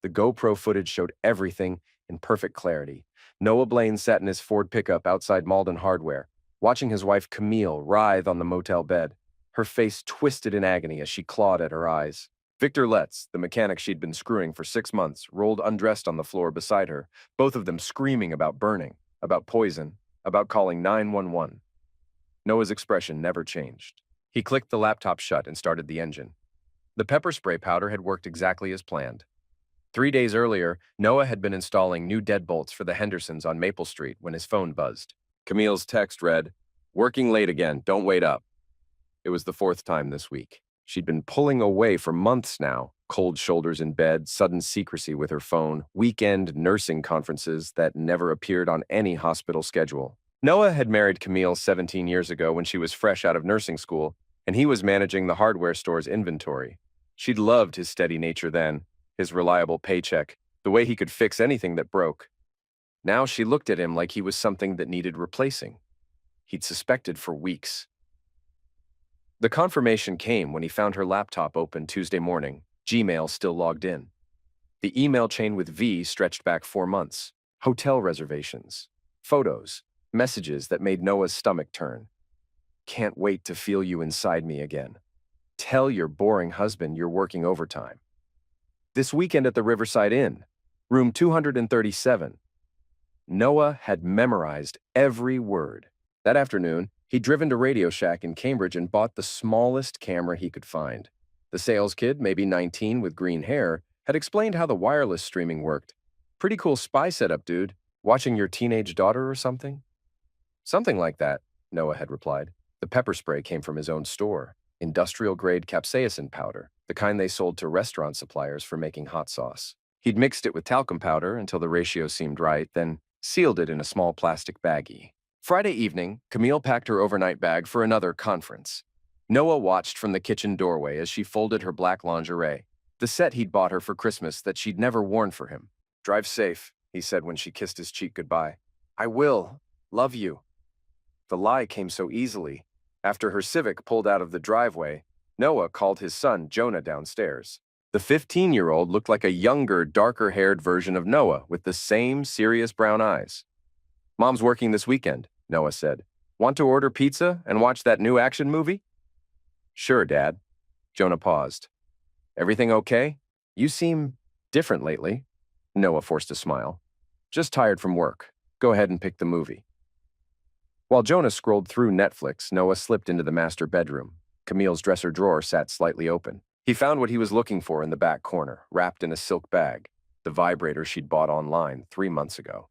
The GoPro footage showed everything in perfect clarity. Noah Blaine sat in his Ford pickup outside Malden Hardware, watching his wife Camille writhe on the motel bed, her face twisted in agony as she clawed at her eyes. Victor Letts, the mechanic she'd been screwing for 6 months, rolled undressed on the floor beside her, both of them screaming about burning, about poison, about calling 911. Noah's expression never changed. He clicked the laptop shut and started the engine. The pepper spray powder had worked exactly as planned. 3 days earlier, Noah had been installing new deadbolts for the Hendersons on Maple Street when his phone buzzed. Camille's text read, "Working late again, don't wait up." It was the fourth time this week. She'd been pulling away for months now, cold shoulders in bed, sudden secrecy with her phone, weekend nursing conferences that never appeared on any hospital schedule. Noah had married Camille 17 years ago when she was fresh out of nursing school, and he was managing the hardware store's inventory. She'd loved his steady nature then, his reliable paycheck, the way he could fix anything that broke. Now she looked at him like he was something that needed replacing. He'd suspected for weeks. The confirmation came when he found her laptop open Tuesday morning, Gmail still logged in. The email chain with V stretched back 4 months. Hotel reservations, photos, messages that made Noah's stomach turn. "Can't wait to feel you inside me again. Tell your boring husband you're working overtime. This weekend at the Riverside Inn, room 237. Noah had memorized every word. That afternoon, he'd driven to Radio Shack in Cambridge and bought the smallest camera he could find. The sales kid, maybe 19 with green hair, had explained how the wireless streaming worked. "Pretty cool spy setup, dude. Watching your teenage daughter or something?" "Something like that," Noah had replied. The pepper spray came from his own store, industrial-grade capsaicin powder, the kind they sold to restaurant suppliers for making hot sauce. He'd mixed it with talcum powder until the ratio seemed right, then sealed it in a small plastic baggie. Friday evening, Camille packed her overnight bag for another conference. Noah watched from the kitchen doorway as she folded her black lingerie, the set he'd bought her for Christmas that she'd never worn for him. "Drive safe," he said when she kissed his cheek goodbye. "I will. Love you." The lie came so easily. After her Civic pulled out of the driveway, Noah called his son Jonah downstairs. The 15-year-old looked like a younger, darker-haired version of Noah with the same serious brown eyes. "Mom's working this weekend," Noah said. "Want to order pizza and watch that new action movie?" "Sure, Dad." Jonah paused. "Everything okay? You seem different lately." Noah forced a smile. "Just tired from work. Go ahead and pick the movie." While Jonah scrolled through Netflix, Noah slipped into the master bedroom. Camille's dresser drawer sat slightly open. He found what he was looking for in the back corner, wrapped in a silk bag, the vibrator she'd bought online 3 months ago.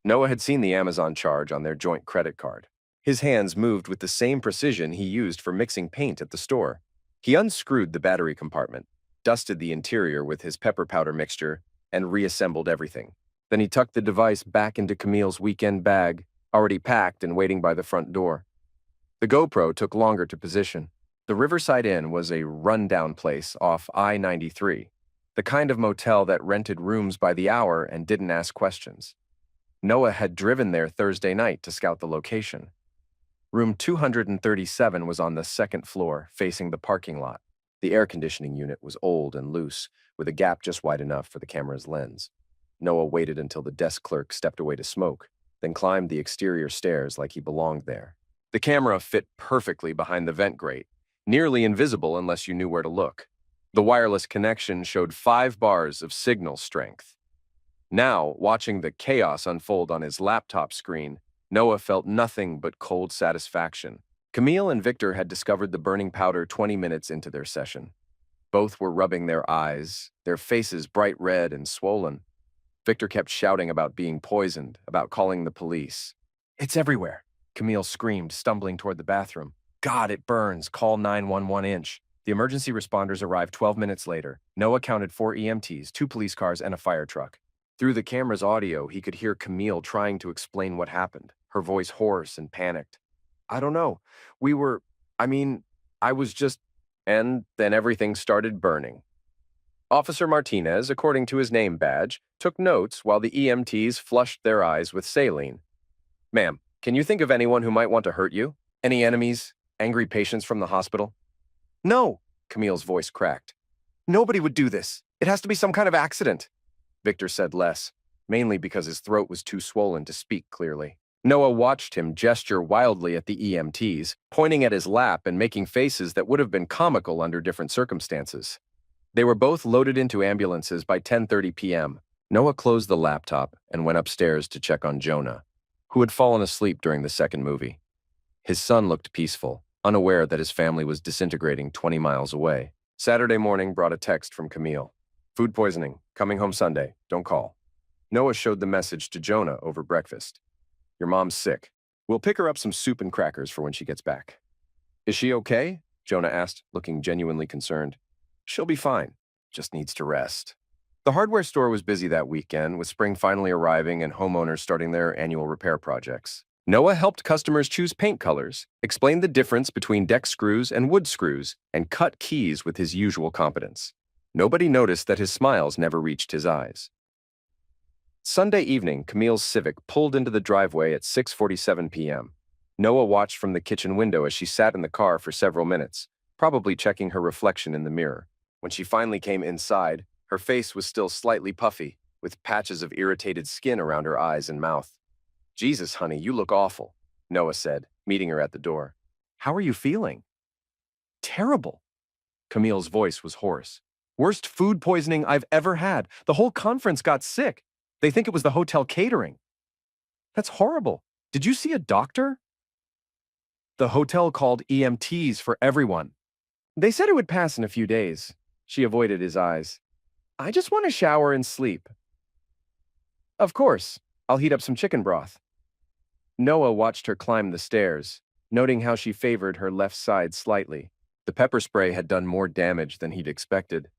Noah had seen the Amazon charge on their joint credit card. His hands moved with the same precision he used for mixing paint at the store. He unscrewed the battery compartment, dusted the interior with his pepper powder mixture, and reassembled everything. Then he tucked the device back into Camille's weekend bag, already packed and waiting by the front door. The GoPro took longer to position. The Riverside Inn was a rundown place off I-93, the kind of motel that rented rooms by the hour and didn't ask questions. Noah had driven there Thursday night to scout the location. Room 237 was on the second floor, facing the parking lot. The air conditioning unit was old and loose, with a gap just wide enough for the camera's lens. Noah waited until the desk clerk stepped away to smoke, then climbed the exterior stairs like he belonged there. The camera fit perfectly behind the vent grate, nearly invisible unless you knew where to look. The wireless connection showed 5 bars of signal strength. Now, watching the chaos unfold on his laptop screen, Noah felt nothing but cold satisfaction. Camille and Victor had discovered the burning powder 20 minutes into their session. Both were rubbing their eyes, their faces bright red and swollen. Victor kept shouting about being poisoned, about calling the police. "It's everywhere," Camille screamed, stumbling toward the bathroom. "God, it burns. Call 911-inch." The emergency responders arrived 12 minutes later. Noah counted 4 EMTs, 2 police cars, and a fire truck. Through the camera's audio, he could hear Camille trying to explain what happened, her voice hoarse and panicked. "I don't know. I was just..." And then everything started burning. Officer Martinez, according to his name badge, took notes while the EMTs flushed their eyes with saline. "Ma'am, can you think of anyone who might want to hurt you? Any enemies? Angry patients from the hospital?" "No," Camille's voice cracked. "Nobody would do this. It has to be some kind of accident." Victor said less, mainly because his throat was too swollen to speak clearly. Noah watched him gesture wildly at the EMTs, pointing at his lap and making faces that would have been comical under different circumstances. They were both loaded into ambulances by 10:30 p.m. Noah closed the laptop and went upstairs to check on Jonah, who had fallen asleep during the second movie. His son looked peaceful, unaware that his family was disintegrating 20 miles away. Saturday morning brought a text from Camille. Food poisoning, coming home Sunday, don't call. Noah showed the message to Jonah over breakfast. Your mom's sick. We'll pick her up some soup and crackers for when she gets back. Is she okay? Jonah asked, looking genuinely concerned. She'll be fine. Just needs to rest. The hardware store was busy that weekend, with spring finally arriving and homeowners starting their annual repair projects. Noah helped customers choose paint colors, explained the difference between deck screws and wood screws, and cut keys with his usual competence. Nobody noticed that his smiles never reached his eyes. Sunday evening, Camille's Civic pulled into the driveway at 6:47 p.m. Noah watched from the kitchen window as she sat in the car for several minutes, probably checking her reflection in the mirror. When she finally came inside, her face was still slightly puffy, with patches of irritated skin around her eyes and mouth. Jesus, honey, you look awful, Noah said, meeting her at the door. How are you feeling? Terrible. Camille's voice was hoarse. Worst food poisoning I've ever had. The whole conference got sick. They think it was the hotel catering. That's horrible. Did you see a doctor? The hotel called EMTs for everyone. They said it would pass in a few days. She avoided his eyes. I just want to shower and sleep. Of course. I'll heat up some chicken broth. Noah watched her climb the stairs, noting how she favored her left side slightly. The pepper spray had done more damage than he'd expected.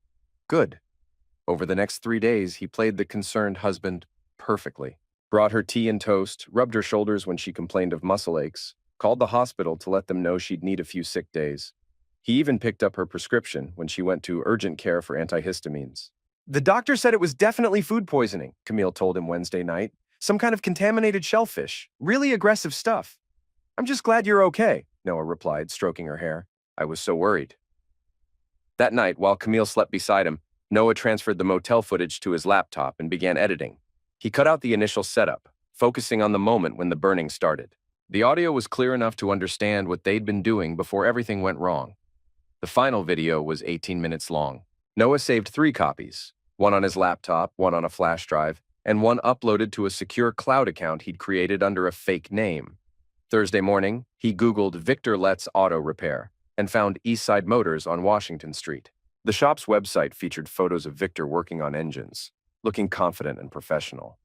Good. Over the next 3 days, he played the concerned husband perfectly. Brought her tea and toast, rubbed her shoulders when she complained of muscle aches, called the hospital to let them know she'd need a few sick days. He even picked up her prescription when she went to urgent care for antihistamines. The doctor said it was definitely food poisoning, Camille told him Wednesday night. Some kind of contaminated shellfish. Really aggressive stuff. I'm just glad you're okay, Noah replied, stroking her hair. I was so worried. That night, while Camille slept beside him, Noah transferred the motel footage to his laptop and began editing. He cut out the initial setup, focusing on the moment when the burning started. The audio was clear enough to understand what they'd been doing before everything went wrong. The final video was 18 minutes long. Noah saved 3 copies, one on his laptop, one on a flash drive, and one uploaded to a secure cloud account he'd created under a fake name. Thursday morning, he Googled Victor Letts Auto Repair and found Eastside Motors on Washington Street. The shop's website featured photos of Victor working on engines, looking confident and professional.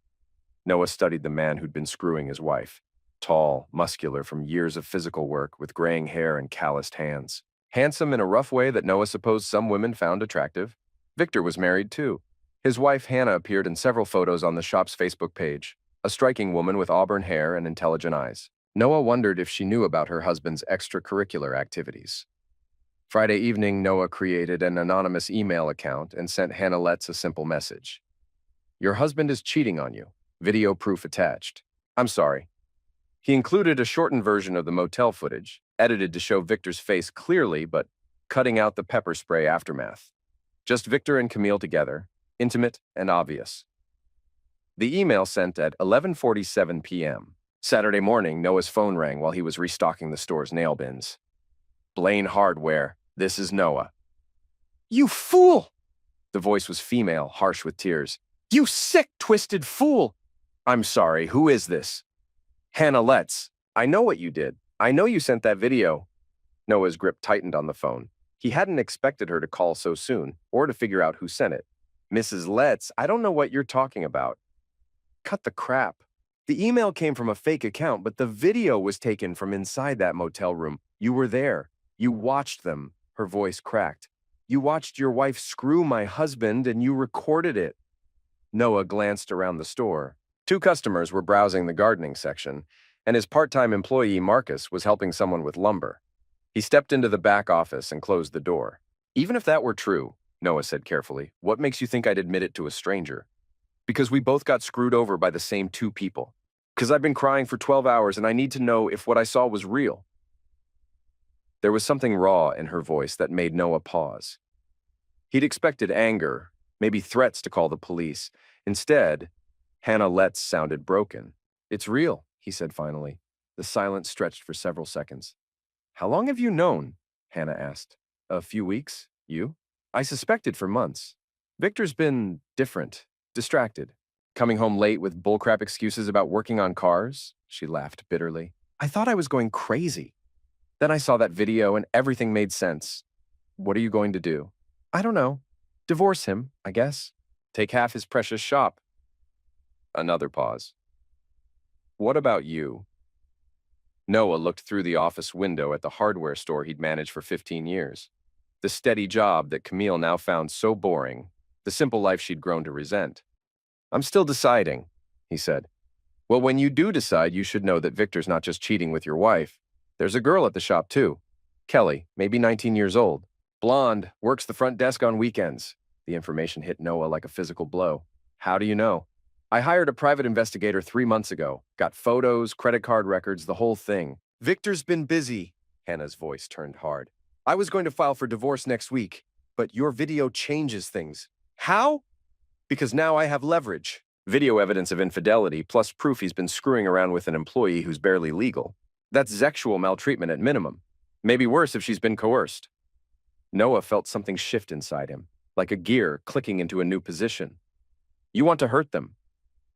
Noah studied the man who'd been screwing his wife. Tall, muscular from years of physical work with graying hair and calloused hands. Handsome in a rough way that Noah supposed some women found attractive. Victor was married too. His wife Hannah appeared in several photos on the shop's Facebook page, a striking woman with auburn hair and intelligent eyes. Noah wondered if she knew about her husband's extracurricular activities. Friday evening, Noah created an anonymous email account and sent Hannah Letts a simple message. Your husband is cheating on you. Video proof attached. I'm sorry. He included a shortened version of the motel footage, edited to show Victor's face clearly, but cutting out the pepper spray aftermath. Just Victor and Camille together, intimate and obvious. The email sent at 11:47 p.m. Saturday morning, Noah's phone rang while he was restocking the store's nail bins. Blaine Hardware, this is Noah. You fool! The voice was female, harsh with tears. You sick, twisted fool! I'm sorry, who is this? Hannah Letts. I know what you did. I know you sent that video. Noah's grip tightened on the phone. He hadn't expected her to call so soon, or to figure out who sent it. Mrs. Letts, I don't know what you're talking about. Cut the crap. The email came from a fake account, but the video was taken from inside that motel room. You were there. You watched them. Her voice cracked. You watched your wife screw my husband, and you recorded it. Noah glanced around the store. 2 customers were browsing the gardening section, and his part-time employee Marcus was helping someone with lumber. He stepped into the back office and closed the door. Even if that were true, Noah said carefully, what makes you think I'd admit it to a stranger? Because we both got screwed over by the same 2 people. Because I've been crying for 12 hours and I need to know if what I saw was real. There was something raw in her voice that made Noah pause. He'd expected anger, maybe threats to call the police. Instead, Hannah Letts sounded broken. "It's real," he said finally. The silence stretched for several seconds. "How long have you known?" Hannah asked. "A few weeks. You?" "I suspected for months. Victor's been different, distracted. Coming home late with bullcrap excuses about working on cars?" She laughed bitterly. "I thought I was going crazy. Then I saw that video and everything made sense. What are you going to do?" "I don't know. Divorce him, I guess. Take half his precious shop." Another pause. "What about you?" Noah looked through the office window at the hardware store he'd managed for 15 years. The steady job that Camille now found so boring, the simple life she'd grown to resent. "I'm still deciding," he said. "Well, when you do decide, you should know that Victor's not just cheating with your wife. There's a girl at the shop, too. Kelly, maybe 19 years old. Blonde, works the front desk on weekends." The information hit Noah like a physical blow. "How do you know?" "I hired a private investigator 3 months ago. Got photos, credit card records, the whole thing." "Victor's been busy." Hannah's voice turned hard. "I was going to file for divorce next week, but your video changes things." "How?" "Because now I have leverage. Video evidence of infidelity, plus proof he's been screwing around with an employee who's barely legal. That's sexual maltreatment at minimum. Maybe worse if she's been coerced." Noah felt something shift inside him, like a gear clicking into a new position. "You want to hurt them."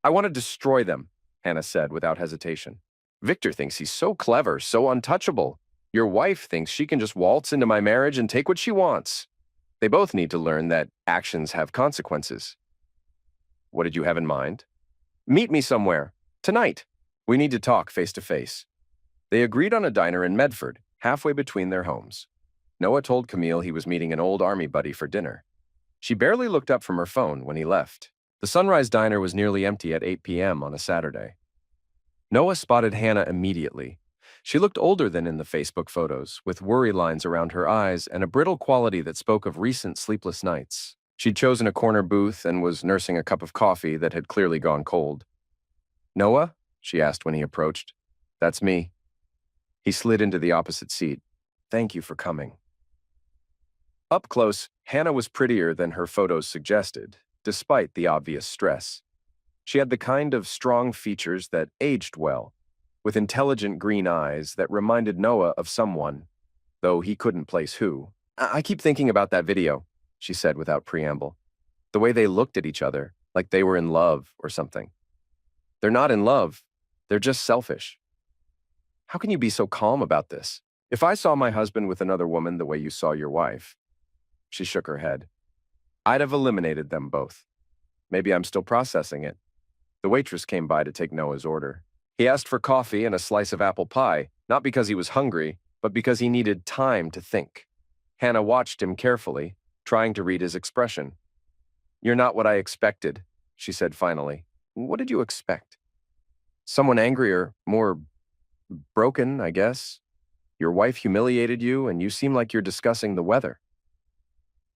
"I want to destroy them," Hannah said without hesitation. "Victor thinks he's so clever, so untouchable. Your wife thinks she can just waltz into my marriage and take what she wants. They both need to learn that actions have consequences." "What did you have in mind?" "Meet me somewhere. Tonight. We need to talk face to face." They agreed on a diner in Medford, halfway between their homes. Noah told Camille he was meeting an old army buddy for dinner. She barely looked up from her phone when he left. The Sunrise Diner was nearly empty at 8 p.m. on a Saturday. Noah spotted Hannah immediately. She looked older than in the Facebook photos, with worry lines around her eyes and a brittle quality that spoke of recent sleepless nights. She'd chosen a corner booth and was nursing a cup of coffee that had clearly gone cold. "Noah?" she asked when he approached. "That's me." He slid into the opposite seat. "Thank you for coming." Up close, Hannah was prettier than her photos suggested, despite the obvious stress. She had the kind of strong features that aged well, with intelligent green eyes that reminded Noah of someone, though he couldn't place who. I keep thinking about that video," she said without preamble. "The way they looked at each other, like they were in love or something." "They're not in love. They're just selfish." "How can you be so calm about this? If I saw my husband with another woman the way you saw your wife..." She shook her head. "I'd have eliminated them both. Maybe I'm still processing it." The waitress came by to take Noah's order. He asked for coffee and a slice of apple pie, not because he was hungry, but because he needed time to think. Hannah watched him carefully, trying to read his expression. "You're not what I expected," she said finally. "What did you expect?" "Someone angrier, more broken, I guess. Your wife humiliated you, and you seem like you're discussing the weather."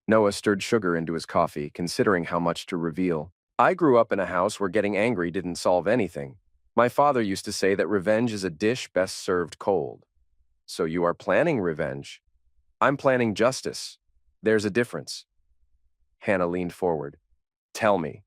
Noah stirred sugar into his coffee, considering how much to reveal. "I grew up in a house where getting angry didn't solve anything. My father used to say that revenge is a dish best served cold." "So you are planning revenge?" "I'm planning justice. There's a difference." Hannah leaned forward. "Tell me."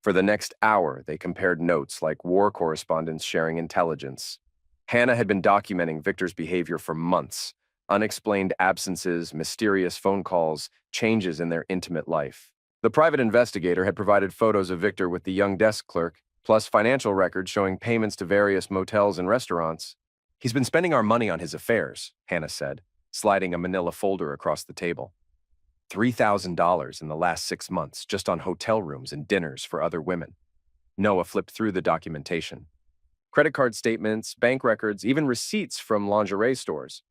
For the next hour, they compared notes like war correspondents sharing intelligence. Hannah had been documenting Victor's behavior for months. Unexplained absences, mysterious phone calls, changes in their intimate life. The private investigator had provided photos of Victor with the young desk clerk, plus financial records showing payments to various motels and restaurants. "He's been spending our money on his affairs," Hannah said, sliding a manila folder across the table. $3,000 in the last 6 months just on hotel rooms and dinners for other women. Noah flipped through the documentation. Credit card statements, bank records, even receipts from lingerie stores.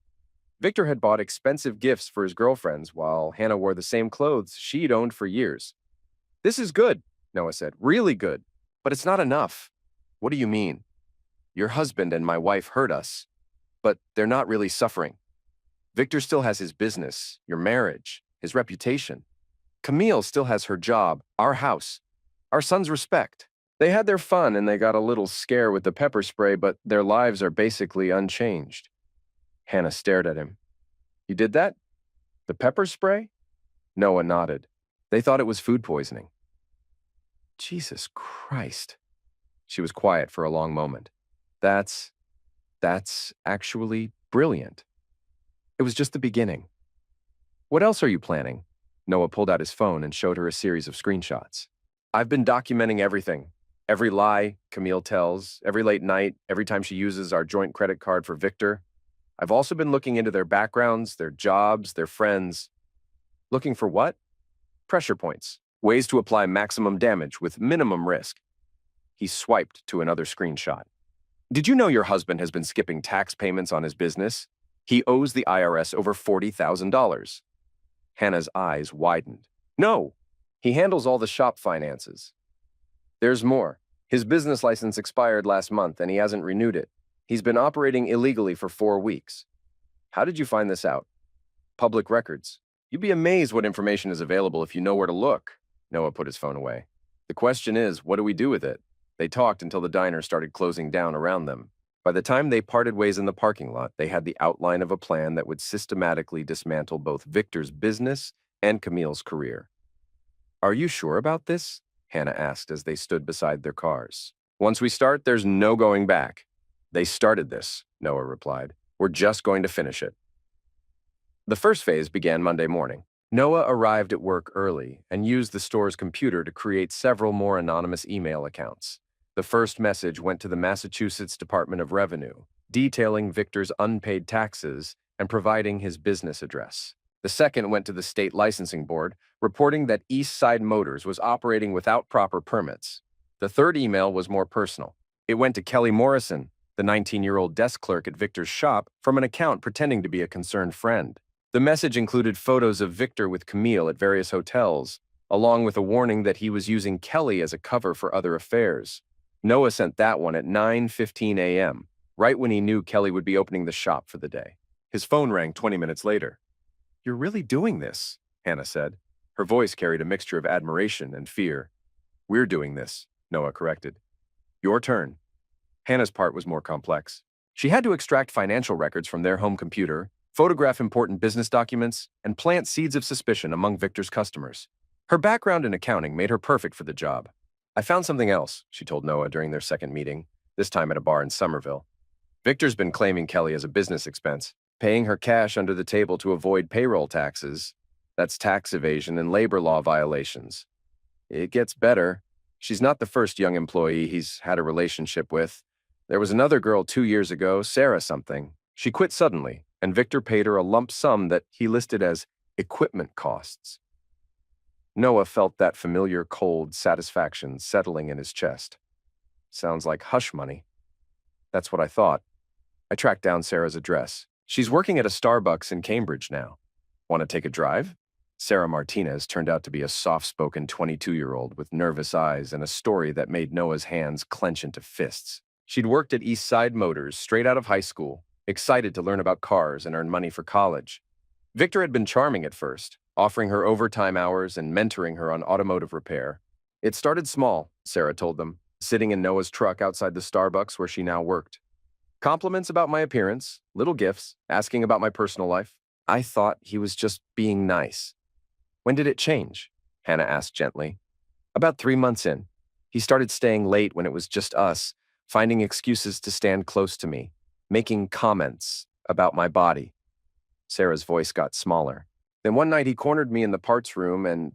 Victor had bought expensive gifts for his girlfriends while Hannah wore the same clothes she'd owned for years. "This is good," Noah said, "really good. But it's not enough." "What do you mean?" "Your husband and my wife hurt us, but they're not really suffering. Victor still has his business, your marriage, his reputation. Camille still has her job, our house, our son's respect. They had their fun and they got a little scare with the pepper spray, but their lives are basically unchanged." Hannah stared at him. "You did that? The pepper spray?" Noah nodded. They thought it was food poisoning. Jesus Christ. She was quiet for a long moment. That's actually brilliant. It was just the beginning. What else are you planning? Noah pulled out his phone and showed her a series of screenshots. I've been documenting everything. Every lie Camille tells, every late night, every time she uses our joint credit card for Victor. I've also been looking into their backgrounds, their jobs, their friends. Looking for what? Pressure points. Ways to apply maximum damage with minimum risk. He swiped to another screenshot. Did you know your husband has been skipping tax payments on his business? He owes the IRS over $40,000. Hannah's eyes widened. No, he handles all the shop finances. There's more. His business license expired last month and he hasn't renewed it. He's been operating illegally for 4 weeks. How did you find this out? Public records. You'd be amazed what information is available if you know where to look. Noah put his phone away. The question is, what do we do with it? They talked until the diner started closing down around them. By the time they parted ways in the parking lot, they had the outline of a plan that would systematically dismantle both Victor's business and Camille's career. Are you sure about this? Hannah asked as they stood beside their cars. Once we start, there's no going back. They started this, Noah replied. We're just going to finish it. The first phase began Monday morning. Noah arrived at work early and used the store's computer to create several more anonymous email accounts. The first message went to the Massachusetts Department of Revenue, detailing Victor's unpaid taxes and providing his business address. The second went to the state licensing board, reporting that East Side Motors was operating without proper permits. The third email was more personal. It went to Kelly Morrison, the 19-year-old desk clerk at Victor's shop, from an account pretending to be a concerned friend. The message included photos of Victor with Camille at various hotels, along with a warning that he was using Kelly as a cover for other affairs. Noah sent that one at 9:15 a.m., right when he knew Kelly would be opening the shop for the day. His phone rang 20 minutes later. You're really doing this, Hannah said. Her voice carried a mixture of admiration and fear. We're doing this, Noah corrected. Your turn. Hannah's part was more complex. She had to extract financial records from their home computer, photograph important business documents, and plant seeds of suspicion among Victor's customers. Her background in accounting made her perfect for the job. I found something else, she told Noah during their second meeting, this time at a bar in Somerville. Victor's been claiming Kelly as a business expense, paying her cash under the table to avoid payroll taxes. That's tax evasion and labor law violations. It gets better. She's not the first young employee he's had a relationship with. There was another girl 2 years ago, Sarah something. She quit suddenly, and Victor paid her a lump sum that he listed as equipment costs. Noah felt that familiar cold satisfaction settling in his chest. Sounds like hush money. That's what I thought. I tracked down Sarah's address. She's working at a Starbucks in Cambridge now. Want to take a drive? Sarah Martinez turned out to be a soft-spoken 22-year-old with nervous eyes and a story that made Noah's hands clench into fists. She'd worked at East Side Motors straight out of high school, excited to learn about cars and earn money for college. Victor had been charming at first, offering her overtime hours and mentoring her on automotive repair. It started small, Sarah told them, sitting in Noah's truck outside the Starbucks where she now worked. Compliments about my appearance, little gifts, asking about my personal life. I thought he was just being nice. When did it change? Hannah asked gently. About 3 months in. He started staying late when it was just us, finding excuses to stand close to me, making comments about my body. Sarah's voice got smaller. Then one night he cornered me in the parts room and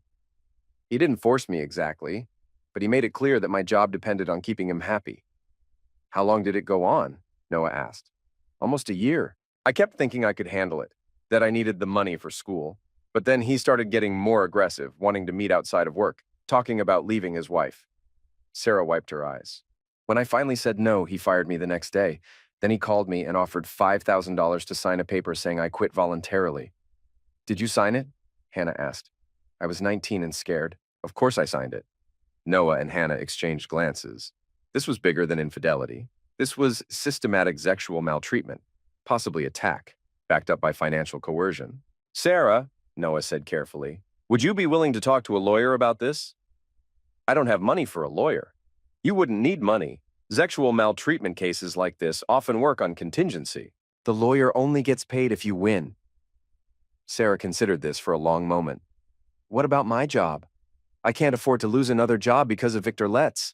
he didn't force me exactly, but he made it clear that my job depended on keeping him happy. How long did it go on? Noah asked. Almost a year. I kept thinking I could handle it, that I needed the money for school. But then he started getting more aggressive, wanting to meet outside of work, talking about leaving his wife. Sarah wiped her eyes. When I finally said no, he fired me the next day. Then he called me and offered $5,000 to sign a paper saying I quit voluntarily. Did you sign it? Hannah asked. I was 19 and scared. Of course I signed it. Noah and Hannah exchanged glances. This was bigger than infidelity. This was systematic sexual maltreatment, possibly attack, backed up by financial coercion. Sarah, Noah said carefully, would you be willing to talk to a lawyer about this? I don't have money for a lawyer. You wouldn't need money. Sexual maltreatment cases like this often work on contingency. The lawyer only gets paid if you win. Sarah considered this for a long moment. What about my job? I can't afford to lose another job because of Victor Letts.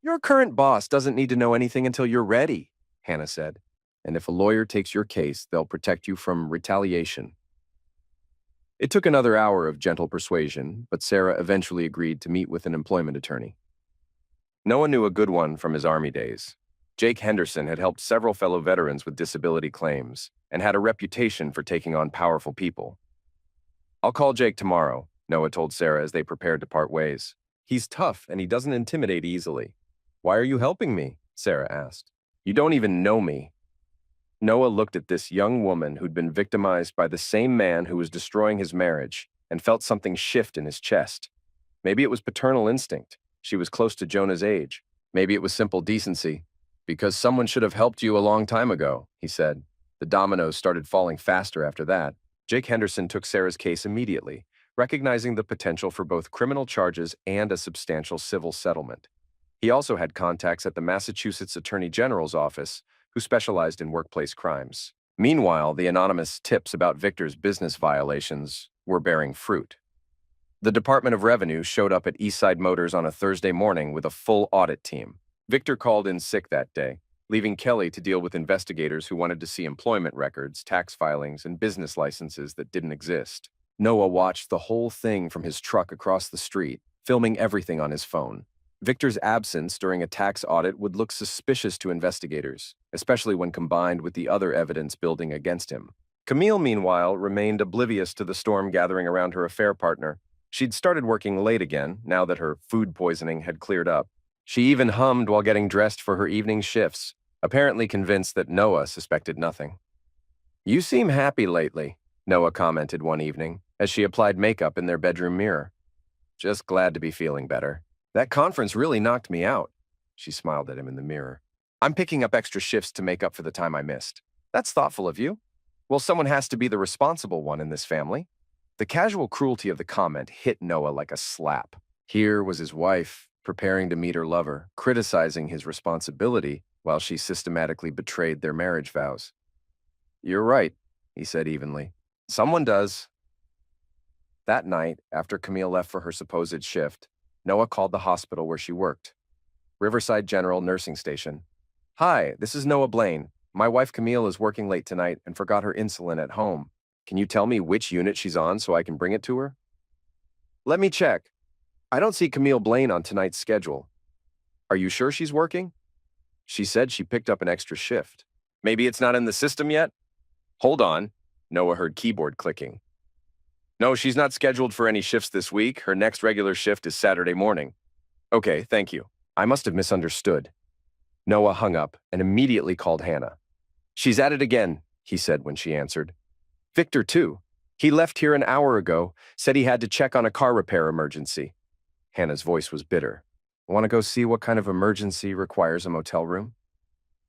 Your current boss doesn't need to know anything until you're ready, Hannah said. And if a lawyer takes your case, they'll protect you from retaliation. It took another hour of gentle persuasion, but Sarah eventually agreed to meet with an employment attorney. Noah knew a good one from his Army days. Jake Henderson had helped several fellow veterans with disability claims and had a reputation for taking on powerful people. I'll call Jake tomorrow, Noah told Sarah as they prepared to part ways. He's tough and he doesn't intimidate easily. Why are you helping me? Sarah asked. You don't even know me. Noah looked at this young woman who'd been victimized by the same man who was destroying his marriage and felt something shift in his chest. Maybe it was paternal instinct. She was close to Jonah's age. Maybe it was simple decency. Because someone should have helped you a long time ago, he said. The dominoes started falling faster after that. Jake Henderson took Sarah's case immediately, recognizing the potential for both criminal charges and a substantial civil settlement. He also had contacts at the Massachusetts Attorney General's office, who specialized in workplace crimes. Meanwhile, the anonymous tips about Victor's business violations were bearing fruit. The Department of Revenue showed up at Eastside Motors on a Thursday morning with a full audit team. Victor called in sick that day, leaving Kelly to deal with investigators who wanted to see employment records, tax filings, and business licenses that didn't exist. Noah watched the whole thing from his truck across the street, filming everything on his phone. Victor's absence during a tax audit would look suspicious to investigators, especially when combined with the other evidence building against him. Camille, meanwhile, remained oblivious to the storm gathering around her affair partner. She'd started working late again, now that her food poisoning had cleared up. She even hummed while getting dressed for her evening shifts, apparently convinced that Noah suspected nothing. You seem happy lately, Noah commented one evening, as she applied makeup in their bedroom mirror. Just glad to be feeling better. That conference really knocked me out. She smiled at him in the mirror. I'm picking up extra shifts to make up for the time I missed. That's thoughtful of you. Well, someone has to be the responsible one in this family. The casual cruelty of the comment hit Noah like a slap. Here was his wife, preparing to meet her lover, criticizing his responsibility while she systematically betrayed their marriage vows. You're right, he said evenly. Someone does. That night, after Camille left for her supposed shift, Noah called the hospital where she worked. Riverside General Nursing Station. Hi, this is Noah Blaine. My wife Camille is working late tonight and forgot her insulin at home. Can you tell me which unit she's on so I can bring it to her? Let me check. I don't see Camille Blaine on tonight's schedule. Are you sure she's working? She said she picked up an extra shift. Maybe it's not in the system yet? Hold on. Noah heard keyboard clicking. No, she's not scheduled for any shifts this week. Her next regular shift is Saturday morning. Okay, thank you. I must have misunderstood. Noah hung up and immediately called Hannah. She's at it again, he said when she answered. Victor, too. He left here an hour ago, said he had to check on a car repair emergency. Hannah's voice was bitter. Want to go see what kind of emergency requires a motel room?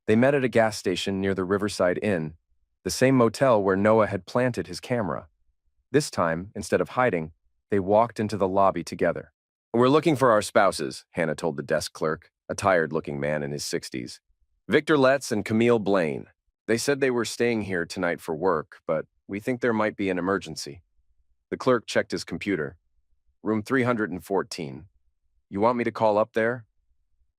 They met at a gas station near the Riverside Inn, the same motel where Noah had planted his camera. This time, instead of hiding, they walked into the lobby together. We're looking for our spouses, Hannah told the desk clerk, a tired-looking man in his 60s. Victor Letts and Camille Blaine. They said they were staying here tonight for work, but we think there might be an emergency. The clerk checked his computer. Room 314. You want me to call up there?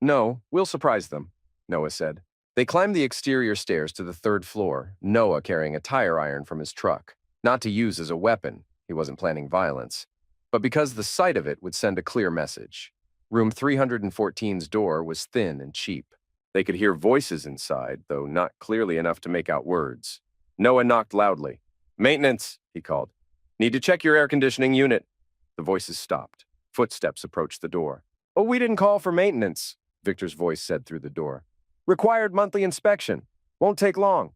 No, we'll surprise them, Noah said. They climbed the exterior stairs to the third floor, Noah carrying a tire iron from his truck. Not to use as a weapon, he wasn't planning violence, but because the sight of it would send a clear message. Room 314's door was thin and cheap. They could hear voices inside, though not clearly enough to make out words. Noah knocked loudly. Maintenance, he called. Need to check your air conditioning unit. The voices stopped. Footsteps approached the door. Oh, we didn't call for maintenance, Victor's voice said through the door. Required monthly inspection. Won't take long.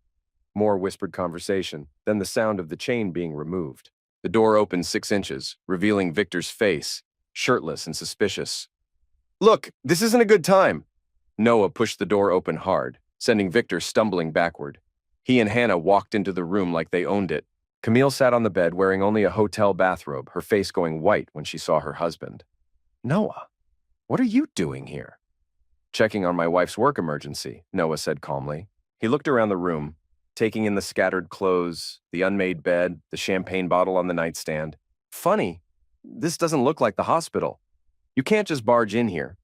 More whispered conversation, then the sound of the chain being removed. The door opened 6 inches, revealing Victor's face, shirtless and suspicious. Look, this isn't a good time. Noah pushed the door open hard, sending Victor stumbling backward. He and Hannah walked into the room like they owned it. Camille sat on the bed wearing only a hotel bathrobe, her face going white when she saw her husband. Noah, what are you doing here? Checking on my wife's work emergency, Noah said calmly. He looked around the room, taking in the scattered clothes, the unmade bed, the champagne bottle on the nightstand. Funny, This doesn't look like the hospital. You can't just barge in here.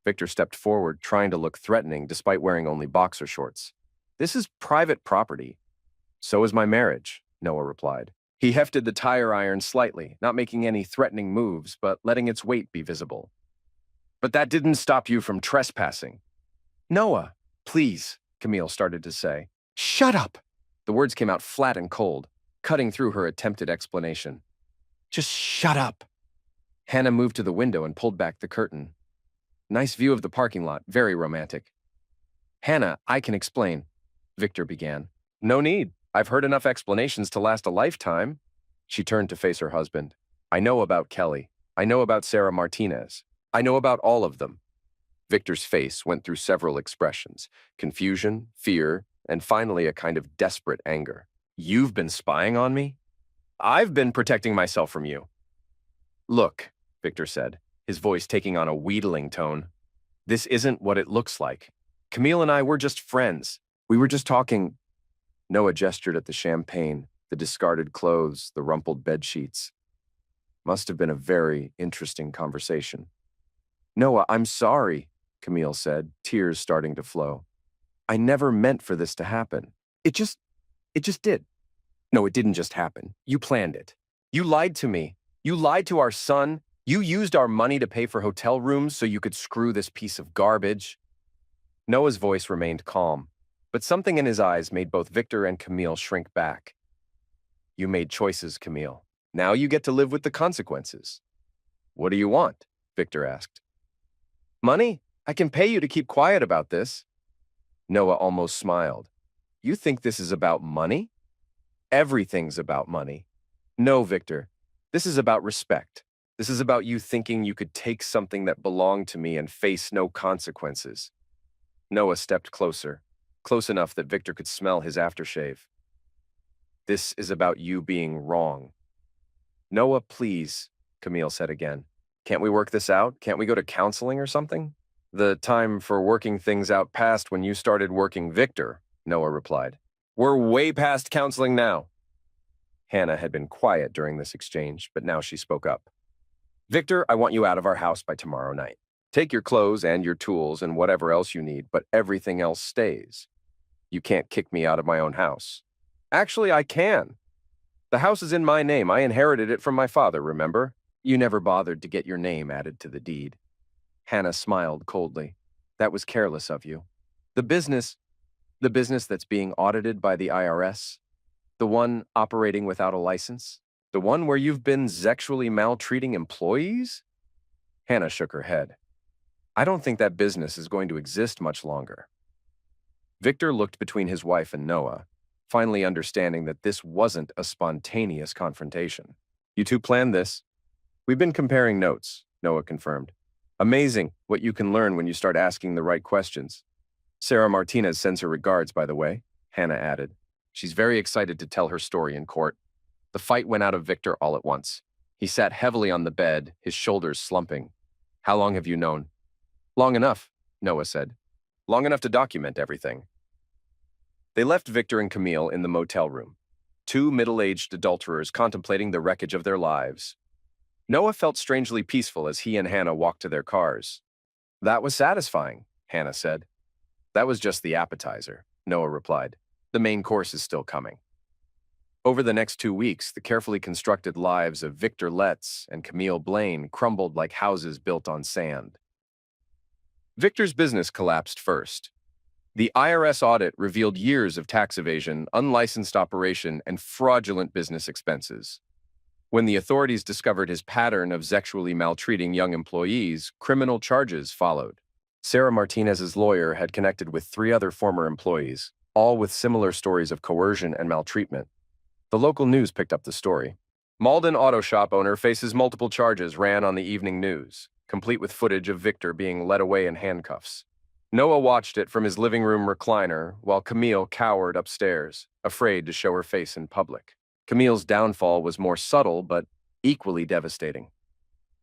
Victor stepped forward, trying to look threatening despite wearing only boxer shorts. This is private property. So is my marriage, Noah replied. He hefted the tire iron slightly, not making any threatening moves, but letting its weight be visible. But that didn't stop you from trespassing. Noah, please, Camille started to say. Shut up! The words came out flat and cold, cutting through her attempted explanation. Just shut up! Hannah moved to the window and pulled back the curtain. Nice view of the parking lot, very romantic. Hannah, I can explain, Victor began. No need. I've heard enough explanations to last a lifetime. She turned to face her husband. I know about Kelly. I know about Sarah Martinez. I know about all of them. Victor's face went through several expressions: confusion, fear, and finally a kind of desperate anger. You've been spying on me? I've been protecting myself from you. Look, Victor said, his voice taking on a wheedling tone. This isn't what it looks like. Camille and I were just friends. We were just talking. Noah gestured at the champagne, the discarded clothes, the rumpled bedsheets. Must have been a very interesting conversation. Noah, I'm sorry, Camille said, tears starting to flow. I never meant for this to happen. It just did. No, it didn't just happen. You planned it. You lied to me. You lied to our son. You used our money to pay for hotel rooms so you could screw this piece of garbage. Noah's voice remained calm, but something in his eyes made both Victor and Camille shrink back. You made choices, Camille. Now you get to live with the consequences. What do you want? Victor asked. Money? I can pay you to keep quiet about this. Noah almost smiled. You think this is about money? Everything's about money. No, Victor. This is about respect. This is about you thinking you could take something that belonged to me and face no consequences. Noah stepped closer, close enough that Victor could smell his aftershave. This is about you being wrong. Noah, please, Camille said again. Can't we work this out? Can't we go to counseling or something? The time for working things out passed when you started working Victor, Noah replied. We're way past counseling now. Hannah had been quiet during this exchange, but now she spoke up. Victor, I want you out of our house by tomorrow night. Take your clothes and your tools and whatever else you need, but everything else stays. You can't kick me out of my own house. Actually, I can. The house is in my name. I inherited it from my father, remember? You never bothered to get your name added to the deed. Hannah smiled coldly. That was careless of you. The business that's being audited by the IRS, the one operating without a license, the one where you've been sexually maltreating employees? Hannah shook her head. I don't think that business is going to exist much longer. Victor looked between his wife and Noah, finally understanding that this wasn't a spontaneous confrontation. You two planned this? We've been comparing notes, Noah confirmed. Amazing what you can learn when you start asking the right questions. Sarah Martinez sends her regards, by the way, Hannah added. She's very excited to tell her story in court. The fight went out of Victor all at once. He sat heavily on the bed, his shoulders slumping. How long have you known? Long enough, Noah said. Long enough to document everything. They left Victor and Camille in the motel room, two middle-aged adulterers contemplating the wreckage of their lives. Noah felt strangely peaceful as he and Hannah walked to their cars. That was satisfying, Hannah said. That was just the appetizer, Noah replied. The main course is still coming. Over the next 2 weeks, the carefully constructed lives of Victor Letts and Camille Blaine crumbled like houses built on sand. Victor's business collapsed first. The IRS audit revealed years of tax evasion, unlicensed operation, and fraudulent business expenses. When the authorities discovered his pattern of sexually maltreating young employees, criminal charges followed. Sarah Martinez's lawyer had connected with 3 other former employees, all with similar stories of coercion and maltreatment. The local news picked up the story. Malden Auto Shop owner faces multiple charges, ran on the evening news, complete with footage of Victor being led away in handcuffs. Noah watched it from his living room recliner while Camille cowered upstairs, afraid to show her face in public. Camille's downfall was more subtle but equally devastating.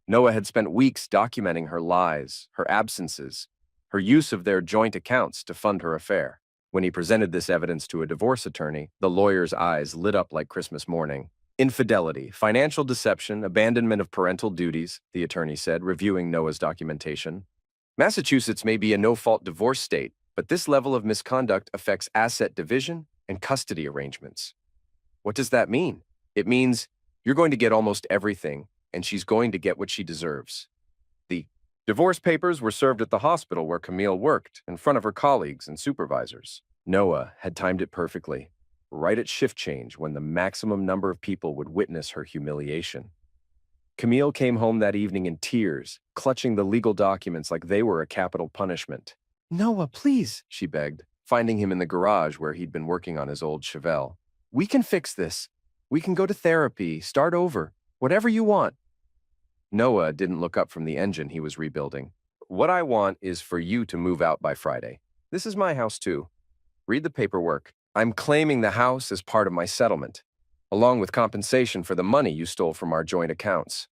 Noah had spent weeks documenting her lies, her absences, her use of their joint accounts to fund her affair. When he presented this evidence to a divorce attorney, the lawyer's eyes lit up like Christmas morning. Infidelity, financial deception, abandonment of parental duties, the attorney said, reviewing Noah's documentation. Massachusetts may be a no-fault divorce state, but this level of misconduct affects asset division and custody arrangements. What does that mean? It means you're going to get almost everything, and she's going to get what she deserves. The divorce papers were served at the hospital where Camille worked, in front of her colleagues and supervisors. Noah had timed it perfectly, right at shift change when the maximum number of people would witness her humiliation. Camille came home that evening in tears, clutching the legal documents like they were a capital punishment. "Noah, please," she begged, finding him in the garage where he'd been working on his old Chevelle. "We can fix this. We can go to therapy, start over, whatever you want." Noah didn't look up from the engine he was rebuilding. "What I want is for you to move out by Friday. This is my house too. Read the paperwork. I'm claiming the house as part of my settlement, along with compensation for the money you stole from our joint accounts."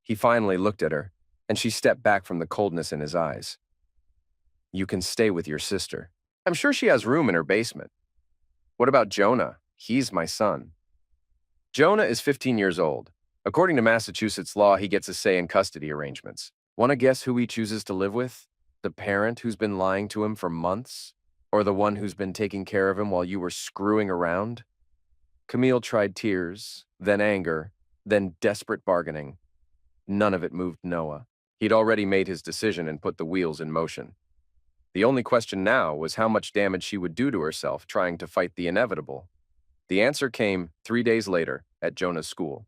He finally looked at her, and she stepped back from the coldness in his eyes. "You can stay with your sister. I'm sure she has room in her basement. What about Jonah? He's my son." Jonah is 15 years old. According to Massachusetts law, he gets a say in custody arrangements. Want to guess who he chooses to live with? The parent who's been lying to him for months? Or the one who's been taking care of him while you were screwing around? Camille tried tears, then anger, then desperate bargaining. None of it moved Noah. He'd already made his decision and put the wheels in motion. The only question now was how much damage she would do to herself trying to fight the inevitable. The answer came 3 days later at Jonah's school.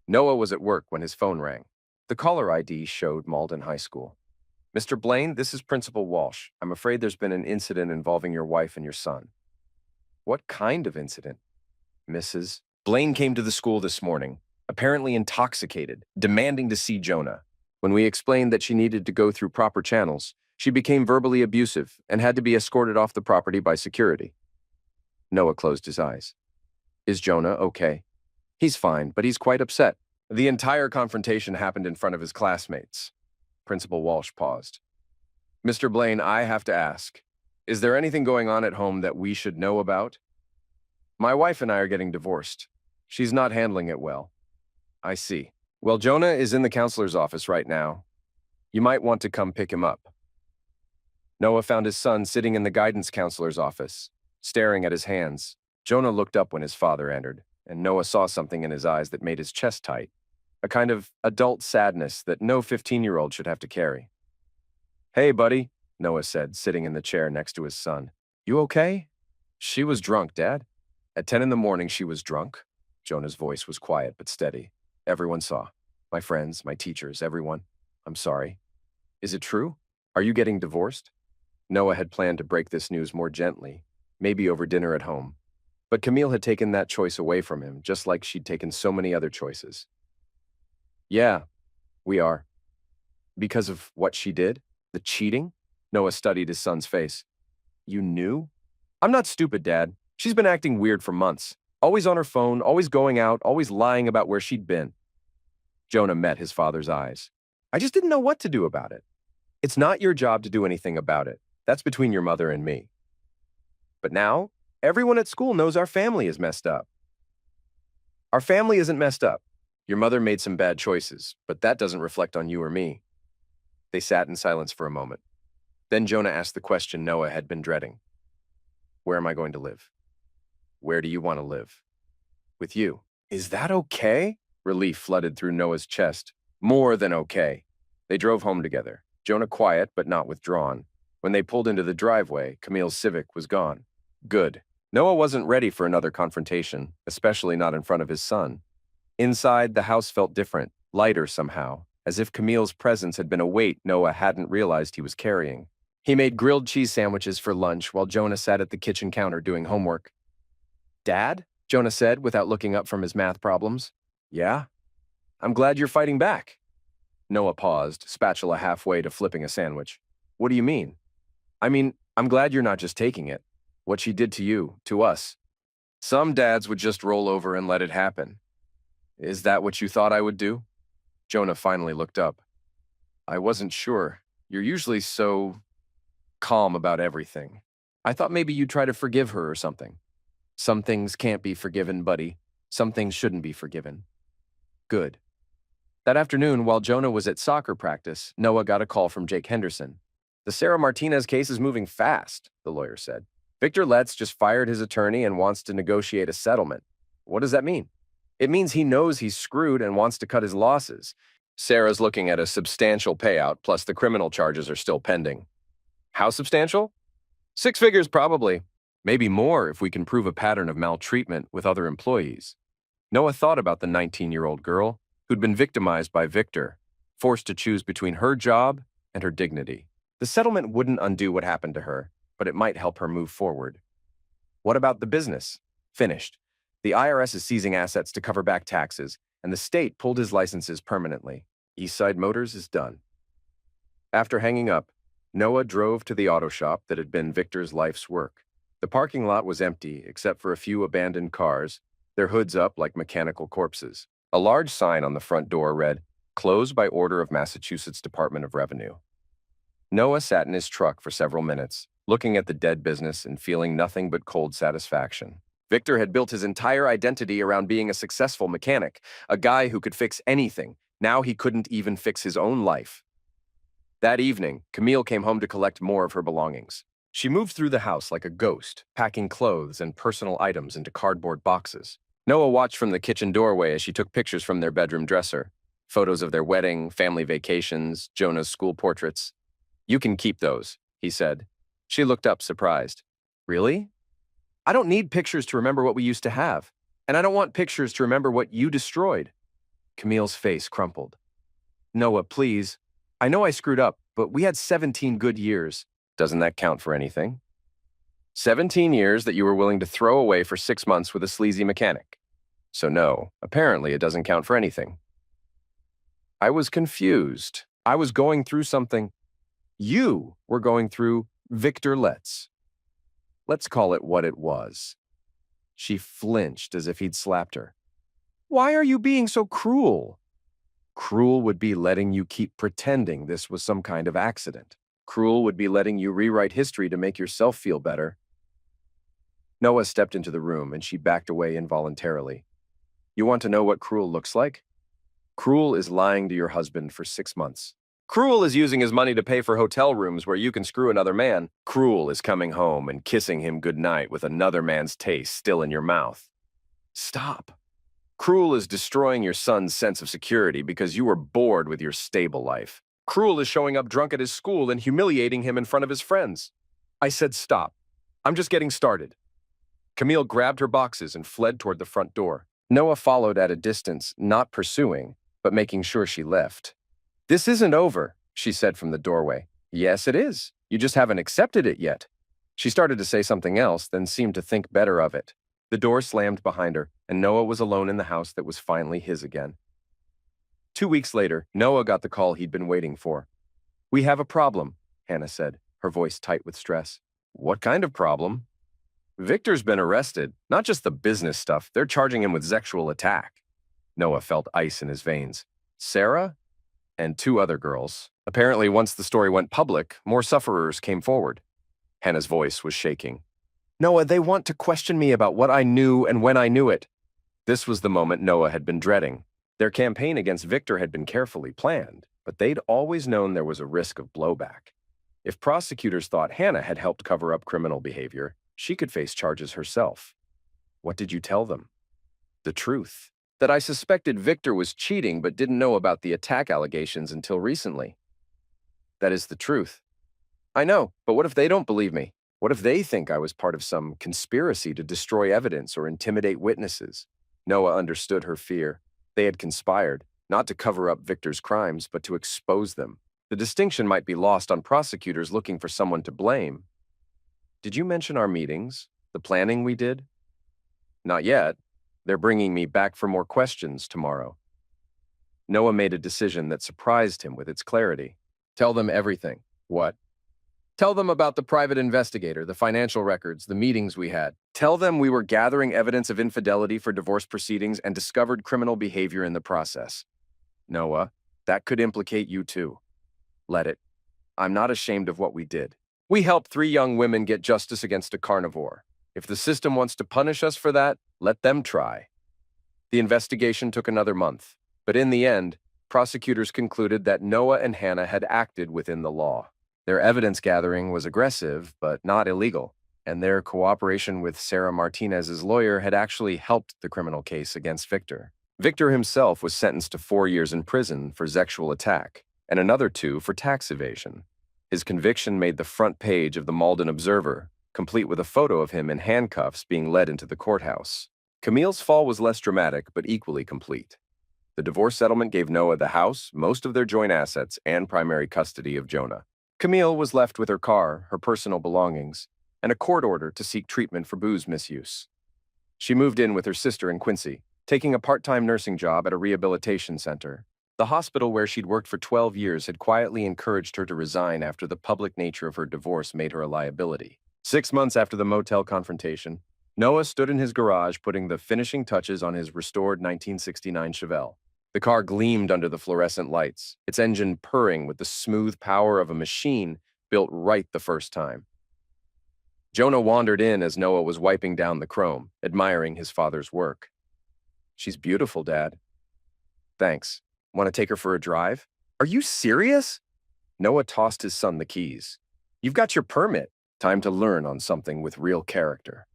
Noah was at work when his phone rang. The caller ID showed Malden High School. "Mr. Blaine, this is Principal Walsh. I'm afraid there's been an incident involving your wife and your son." "What kind of incident?" "Mrs. Blaine came to the school this morning, apparently intoxicated, demanding to see Jonah. When we explained that she needed to go through proper channels, she became verbally abusive and had to be escorted off the property by security." Noah closed his eyes. "Is Jonah okay?" "He's fine, but he's quite upset. The entire confrontation happened in front of his classmates." Principal Walsh paused. "Mr. Blaine, I have to ask, is there anything going on at home that we should know about?" "My wife and I are getting divorced. She's not handling it well." "I see. Well, Jonah is in the counselor's office right now. You might want to come pick him up." Noah found his son sitting in the guidance counselor's office, staring at his hands. Jonah looked up when his father entered, and Noah saw something in his eyes that made his chest tight, a kind of adult sadness that no 15-year-old should have to carry. "Hey, buddy," Noah said, sitting in the chair next to his son. "You okay?" "She was drunk, Dad. At 10 in the morning, she was drunk." Jonah's voice was quiet but steady. "Everyone saw. My friends, my teachers, everyone. I'm sorry. Is it true? Are you getting divorced?" Noah had planned to break this news more gently, maybe over dinner at home. But Camille had taken that choice away from him, just like she'd taken so many other choices. "Yeah, we are." "Because of what she did? The cheating?" Noah studied his son's face. "You knew?" "I'm not stupid, Dad. She's been acting weird for months. Always on her phone, always going out, always lying about where she'd been." Jonah met his father's eyes. "I just didn't know what to do about it." "It's not your job to do anything about it. That's between your mother and me." "But now, everyone at school knows our family is messed up." "Our family isn't messed up. Your mother made some bad choices, but that doesn't reflect on you or me." They sat in silence for a moment. Then Jonah asked the question Noah had been dreading. "Where am I going to live?" "Where do you want to live?" "With you." "Is that okay?" Relief flooded through Noah's chest. "More than okay." They drove home together, Jonah quiet but not withdrawn. When they pulled into the driveway, Camille's Civic was gone. Good. Noah wasn't ready for another confrontation, especially not in front of his son. Inside, the house felt different, lighter somehow, as if Camille's presence had been a weight Noah hadn't realized he was carrying. He made grilled cheese sandwiches for lunch while Jonah sat at the kitchen counter doing homework. "Dad?" Jonah said without looking up from his math problems. "Yeah? I'm glad you're fighting back." Noah paused, spatula halfway to flipping a sandwich. "What do you mean?" "I mean, I'm glad you're not just taking it. What she did to you, to us. Some dads would just roll over and let it happen. Is that what you thought I would do?" Jonah finally looked up. "I wasn't sure. You're usually so calm about everything. I thought maybe you'd try to forgive her or something." "Some things can't be forgiven, buddy." Some things shouldn't be forgiven. Good. That afternoon, while Jonah was at soccer practice, Noah got a call from Jake Henderson. The Sarah Martinez case is moving fast, the lawyer said. Victor Letts just fired his attorney and wants to negotiate a settlement. What does that mean? It means he knows he's screwed and wants to cut his losses. Sarah's looking at a substantial payout, plus the criminal charges are still pending. How substantial? 6 figures probably. Maybe more if we can prove a pattern of maltreatment with other employees. Noah thought about the 19-year-old girl who'd been victimized by Victor, forced to choose between her job and her dignity. The settlement wouldn't undo what happened to her, but it might help her move forward. What about the business? Finished. The IRS is seizing assets to cover back taxes, and the state pulled his licenses permanently. Eastside Motors is done. After hanging up, Noah drove to the auto shop that had been Victor's life's work. The parking lot was empty, except for a few abandoned cars, their hoods up like mechanical corpses. A large sign on the front door read, "Closed by order of Massachusetts Department of Revenue." Noah sat in his truck for several minutes, looking at the dead business and feeling nothing but cold satisfaction. Victor had built his entire identity around being a successful mechanic, a guy who could fix anything. Now he couldn't even fix his own life. That evening, Camille came home to collect more of her belongings. She moved through the house like a ghost, packing clothes and personal items into cardboard boxes. Noah watched from the kitchen doorway as she took pictures from their bedroom dresser. Photos of their wedding, family vacations, Jonah's school portraits. "You can keep those," he said. She looked up, surprised. "Really? I don't need pictures to remember what we used to have, and I don't want pictures to remember what you destroyed." Camille's face crumpled. "Noah, please. I know I screwed up, but we had 17 good years. Doesn't that count for anything? 17 years that you were willing to throw away for 6 months with a sleazy mechanic. So no, apparently it doesn't count for anything." "I was confused. I was going through something. You were going through Victor Letts. Let's call it what it was." She flinched as if he'd slapped her. "Why are you being so cruel?" "Cruel would be letting you keep pretending this was some kind of accident. Cruel would be letting you rewrite history to make yourself feel better." Noah stepped into the room and she backed away involuntarily. "You want to know what cruel looks like? Cruel is lying to your husband for 6 months. Cruel is using his money to pay for hotel rooms where you can screw another man. Cruel is coming home and kissing him goodnight with another man's taste still in your mouth. Stop. Cruel is destroying your son's sense of security because you were bored with your stable life. Cruel is showing up drunk at his school and humiliating him in front of his friends." I said stop. "I'm just getting started." Camille grabbed her boxes and fled toward the front door. Noah followed at a distance, not pursuing, but making sure she left. "This isn't over," she said from the doorway. "Yes, it is. You just haven't accepted it yet." She started to say something else, then seemed to think better of it. The door slammed behind her, and Noah was alone in the house that was finally his again. 2 weeks later, Noah got the call he'd been waiting for. "We have a problem," Hannah said, her voice tight with stress. "What kind of problem?" "Victor's been arrested. Not just the business stuff. They're charging him with sexual attack." Noah felt ice in his veins. "Sarah?" "And 2 other girls. Apparently, once the story went public, more sufferers came forward." Hannah's voice was shaking. "Noah, they want to question me about what I knew and when I knew it." This was the moment Noah had been dreading. Their campaign against Victor had been carefully planned, but they'd always known there was a risk of blowback. If prosecutors thought Hannah had helped cover up criminal behavior, she could face charges herself. "What did you tell them?" "The truth. That I suspected Victor was cheating but didn't know about the attack allegations until recently." "That is the truth." "I know, but what if they don't believe me? What if they think I was part of some conspiracy to destroy evidence or intimidate witnesses?" Noah understood her fear. They had conspired, not to cover up Victor's crimes, but to expose them. The distinction might be lost on prosecutors looking for someone to blame. "Did you mention our meetings? The planning we did?" "Not yet. They're bringing me back for more questions tomorrow." Noah made a decision that surprised him with its clarity. "Tell them everything." "What?" "Tell them about the private investigator, the financial records, the meetings we had. Tell them we were gathering evidence of infidelity for divorce proceedings and discovered criminal behavior in the process." "Noah, that could implicate you too." "Let it. I'm not ashamed of what we did. We helped 3 young women get justice against a carnivore. If the system wants to punish us for that, let them try." The investigation took another month, but in the end, prosecutors concluded that Noah and Hannah had acted within the law. Their evidence gathering was aggressive, but not illegal, and their cooperation with Sarah Martinez's lawyer had actually helped the criminal case against Victor. Victor himself was sentenced to 4 years in prison for sexual attack, and another 2 for tax evasion. His conviction made the front page of the Malden Observer, complete with a photo of him in handcuffs being led into the courthouse. Camille's fall was less dramatic, but equally complete. The divorce settlement gave Noah the house, most of their joint assets, and primary custody of Jonah. Camille was left with her car, her personal belongings, and a court order to seek treatment for booze misuse. She moved in with her sister in Quincy, taking a part-time nursing job at a rehabilitation center. The hospital where she'd worked for 12 years had quietly encouraged her to resign after the public nature of her divorce made her a liability. 6 months after the motel confrontation, Noah stood in his garage putting the finishing touches on his restored 1969 Chevelle. The car gleamed under the fluorescent lights, its engine purring with the smooth power of a machine built right the first time. Jonah wandered in as Noah was wiping down the chrome, admiring his father's work. "She's beautiful, Dad." "Thanks. Want to take her for a drive?" "Are you serious?" Noah tossed his son the keys. "You've got your permit. Time to learn on something with real character."